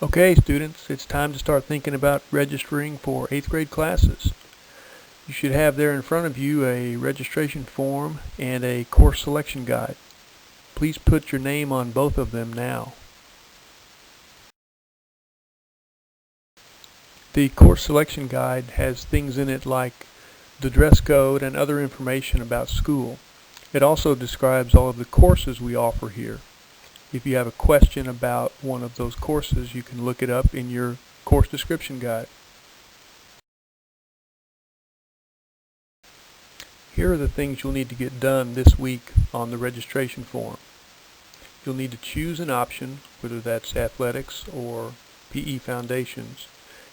Okay, students, it's time to start thinking about registering for 8th grade classes. You should have there in front of you a registration form and a course selection guide. Please put your name on both of them now. The course selection guide has things in it like the dress code and other information about school. It also describes all of the courses we offer here. If you have a question about one of those courses, you can look it up in your course description guide. Here are the things you'll need to get done this week on the registration form. You'll need to choose an option, whether that's athletics or PE foundations.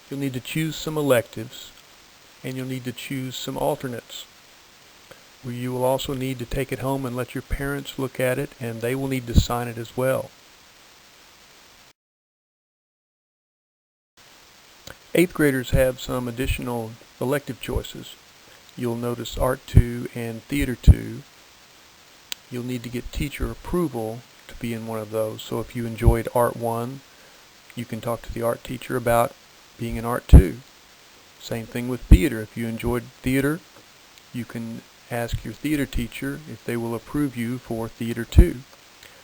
You'll need to choose some electives, and you'll need to choose some alternates. You will also need to take it home and let your parents look at it, and they will need to sign it as well. 8th graders have some additional elective choices. You'll notice Art 2 and Theater 2. You'll need to get teacher approval to be in one of those. So if you enjoyed Art 1, you can talk to the art teacher about being in Art 2. Same thing with theater. If you enjoyed theater, you can ask your theater teacher if they will approve you for Theater 2.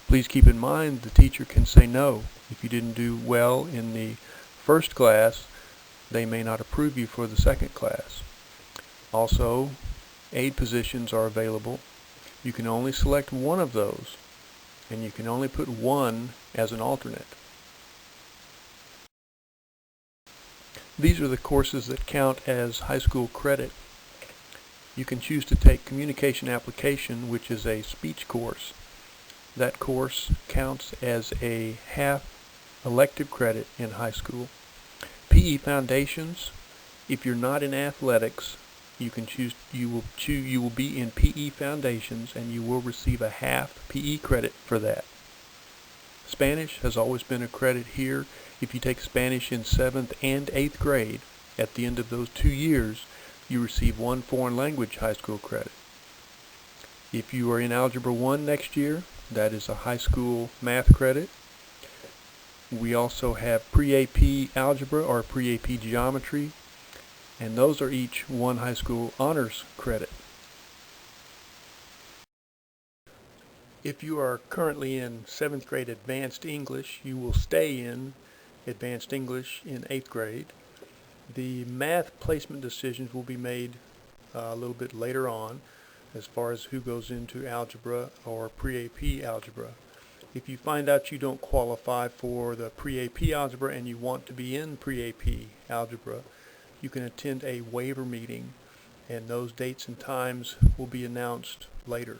Please keep in mind the teacher can say no. If you didn't do well in the first class, they may not approve you for the second class. Also, aid positions are available. You can only select one of those, and you can only put one as an alternate. These are the courses that count as high school credit. You can choose to take Communication Application, which is a speech course. That course counts as a half elective credit in high school. PE Foundations, if you're not in athletics, you will be in PE Foundations, and you will receive a half PE credit for that. Spanish has always been a credit here. If you take Spanish in 7th and 8th grade, at the end of those 2 years, you receive one foreign language high school credit. If you are in Algebra 1 next year, that is a high school math credit. We also have pre-AP Algebra or pre-AP Geometry, and those are each one high school honors credit. If you are currently in 7th grade Advanced English, you will stay in Advanced English in 8th grade. The math placement decisions will be made a little bit later on as far as who goes into algebra or pre-AP algebra. If you find out you don't qualify for the pre-AP algebra and you want to be in pre-AP algebra, you can attend a waiver meeting, and those dates and times will be announced later.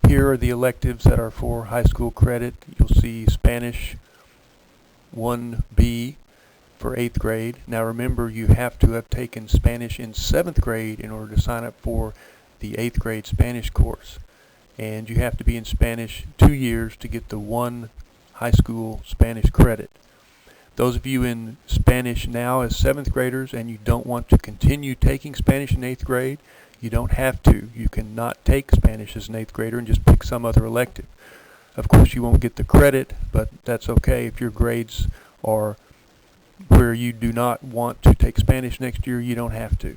Here are the electives that are for high school credit. You'll see Spanish 1B for 8th grade. Now remember, you have to have taken Spanish in 7th grade in order to sign up for the 8th grade Spanish course. And you have to be in Spanish 2 years to get the one high school Spanish credit. Those of you in Spanish now as 7th graders and you don't want to continue taking Spanish in 8th grade, you don't have to. You can not take Spanish as an 8th grader and just pick some other elective. Of course, you won't get the credit, but that's okay if your grades are where you do not want to take Spanish next year. You don't have to.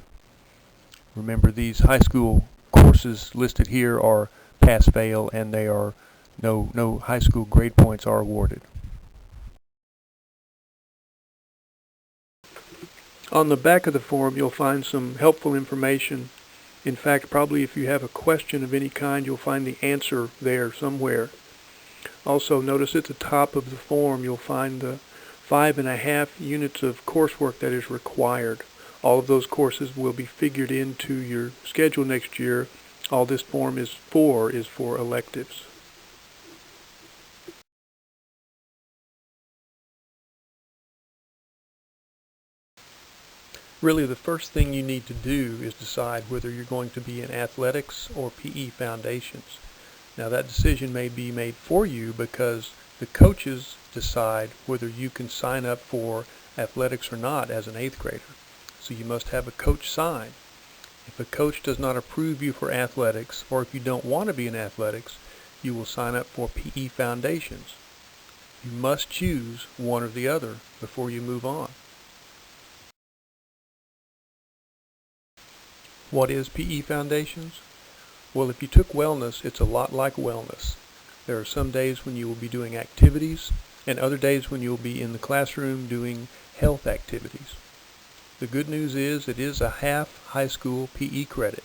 Remember, these high school courses listed here are pass-fail, and they are no high school grade points are awarded. On the back of the form, you'll find some helpful information. In fact, probably if you have a question of any kind, you'll find the answer there somewhere. Also, notice at the top of the form you'll find the 5.5 units of coursework that is required. All of those courses will be figured into your schedule next year. All this form is for electives. Really, the first thing you need to do is decide whether you're going to be in athletics or PE foundations. Now, that decision may be made for you because the coaches decide whether you can sign up for athletics or not as an 8th grader. So you must have a coach sign. If a coach does not approve you for athletics, or if you don't want to be in athletics, you will sign up for PE Foundations. You must choose one or the other before you move on. What is PE Foundations? Well, if you took wellness, it's a lot like wellness. There are some days when you will be doing activities and other days when you will be in the classroom doing health activities. The good news is it is a half high school PE credit.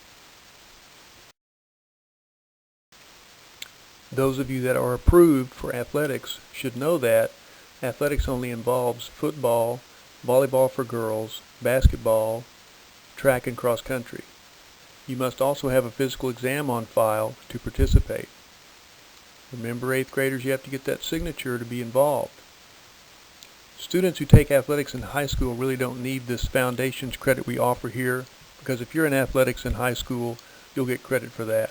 Those of you that are approved for athletics should know that athletics only involves football, volleyball for girls, basketball, track and cross country. You must also have a physical exam on file to participate. Remember, 8th graders, you have to get that signature to be involved. Students who take athletics in high school really don't need this foundations credit we offer here, because if you're in athletics in high school, you'll get credit for that.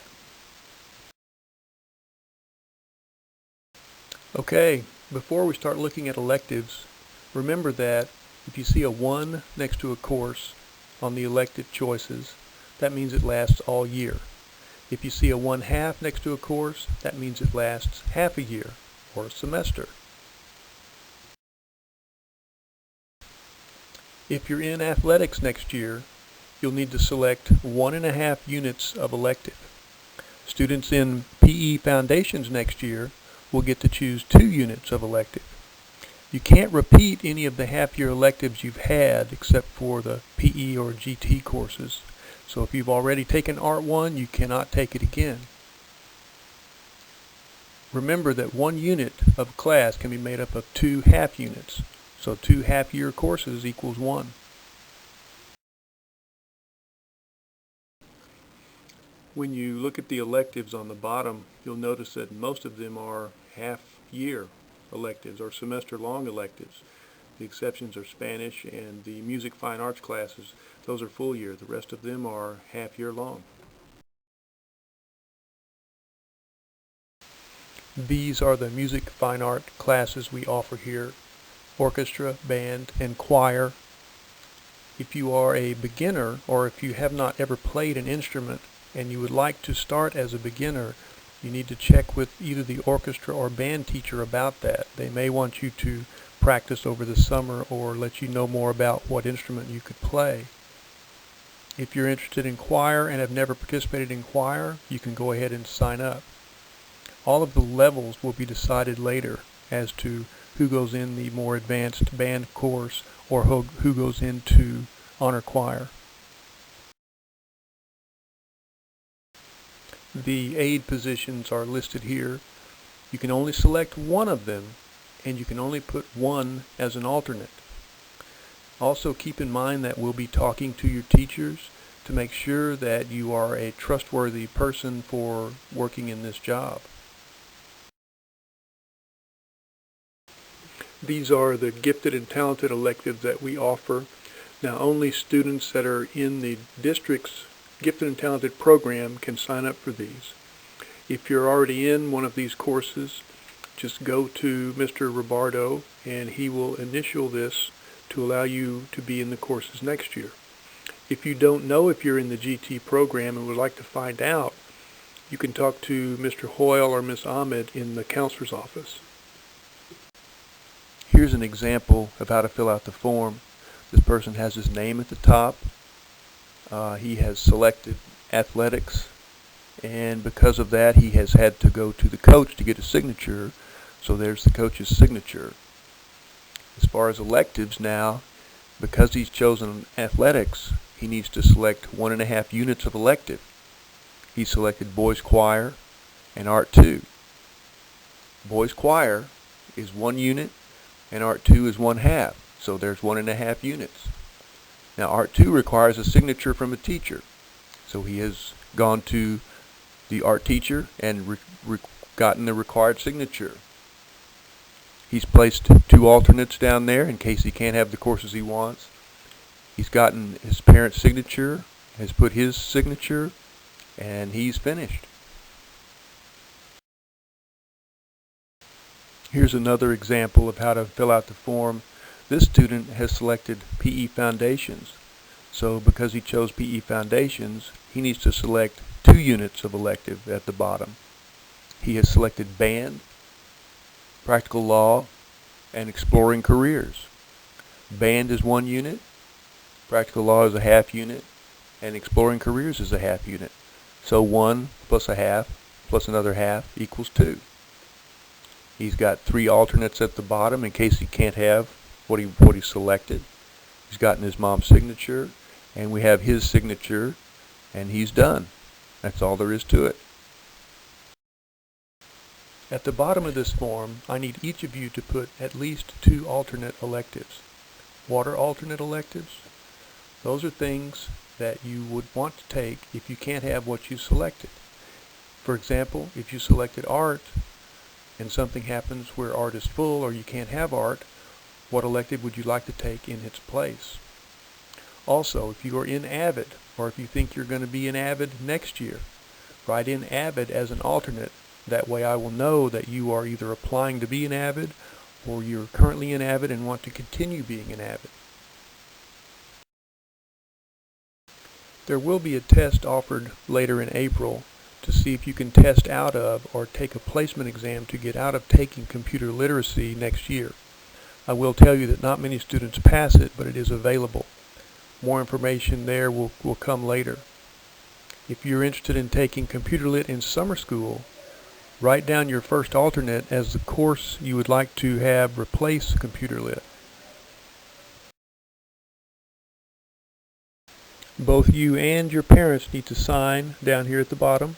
Okay, before we start looking at electives, remember that if you see a 1 next to a course on the elective choices, that means it lasts all year. If you see a 1/2 next to a course, that means it lasts half a year or a semester. If you're in athletics next year, you'll need to select 1.5 units of elective. Students in PE Foundations next year will get to choose 2 units of elective. You can't repeat any of the half-year electives you've had except for the PE or GT courses. So if you've already taken Art 1, you cannot take it again. Remember that 1 unit of class can be made up of 2 half units. So 2 half-year courses equals 1. When you look at the electives on the bottom, you'll notice that most of them are half-year electives or semester-long electives. The exceptions are Spanish and the music fine arts classes. Those are full year. The rest of them are half-year long. These are the music fine art classes we offer here: orchestra, band, and choir. If you are a beginner, or if you have not ever played an instrument and you would like to start as a beginner, you need to check with either the orchestra or band teacher about that. They may want you to practice over the summer or let you know more about what instrument you could play. If you're interested in choir and have never participated in choir, you can go ahead and sign up. All of the levels will be decided later as to who goes in the more advanced band course or who goes into honor choir. The aid positions are listed here. You can only select one of them, and you can only put one as an alternate. Also keep in mind that we'll be talking to your teachers to make sure that you are a trustworthy person for working in this job. These are the gifted and talented electives that we offer. Now, only students that are in the district's gifted and talented program can sign up for these. If you're already in one of these courses, just go to Mr. Robardo and he will initial this to allow you to be in the courses next year. If you don't know if you're in the GT program and would like to find out, you can talk to Mr. Hoyle or Ms. Ahmed in the counselor's office. Here's an example of how to fill out the form. This person has his name at the top. He has selected athletics, and because of that he has had to go to the coach to get a signature, so there's the coach's signature. As far as electives now, because he's chosen athletics, he needs to select 1.5 units of elective. He selected boys choir and art 2. Boys choir is 1 unit and art 2 is 1/2, so there's 1.5 units. Now art 2 requires a signature from a teacher, so he has gone to the art teacher and gotten the required signature. He's placed 2 alternates down there in case he can't have the courses he wants. He's gotten his parent's signature, has put his signature, and he's finished. Here's another example of how to fill out the form. This student has selected PE Foundations. So because he chose PE Foundations, he needs to select 2 units of elective at the bottom. He has selected band, practical law, and exploring careers. Band is 1 unit, practical law is a half unit, and exploring careers is a half unit. So 1 plus a half plus another half equals 2. He's got 3 alternates at the bottom in case he can't have what he selected. He's gotten his mom's signature, and we have his signature, and he's done. That's all there is to it. At the bottom of this form, I need each of you to put at least 2 alternate electives. What are alternate electives? Those are things that you would want to take if you can't have what you selected. For example, if you selected art and something happens where art is full or you can't have art, what elective would you like to take in its place? Also, if you are in AVID, or if you think you're going to be in AVID next year, write in AVID as an alternate. That way I will know that you are either applying to be in AVID or you're currently in AVID and want to continue being in AVID. There will be a test offered later in April to see if you can test out of or take a placement exam to get out of taking computer literacy next year. I will tell you that not many students pass it, but it is available. More information there will come later. If you're interested in taking computer lit in summer school, write down your first alternate as the course you would like to have replace computer lit. Both you and your parents need to sign down here at the bottom.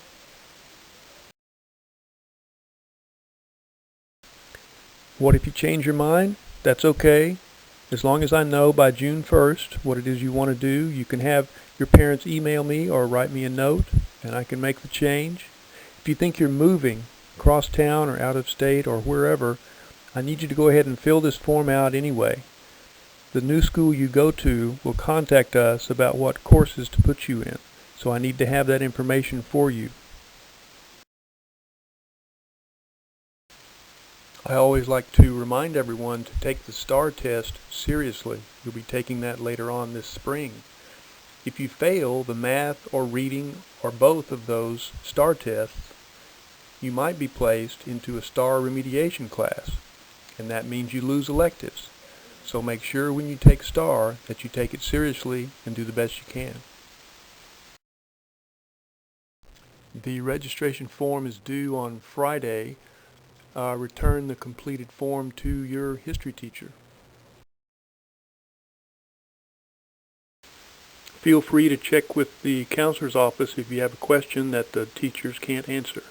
What if you change your mind? That's okay. As long as I know by June 1st what it is you want to do, you can have your parents email me or write me a note and I can make the change. If you think you're moving across town or out of state or wherever, I need you to go ahead and fill this form out anyway. The new school you go to will contact us about what courses to put you in, so I need to have that information for you. I always like to remind everyone to take the STAR test seriously. You'll be taking that later on this spring. If you fail the math or reading or both of those STAR tests, you might be placed into a STAR remediation class, and that means you lose electives. So make sure when you take STAR that you take it seriously and do the best you can. The registration form is due on Friday. Return the completed form to your history teacher. Feel free to check with the counselor's office if you have a question that the teachers can't answer.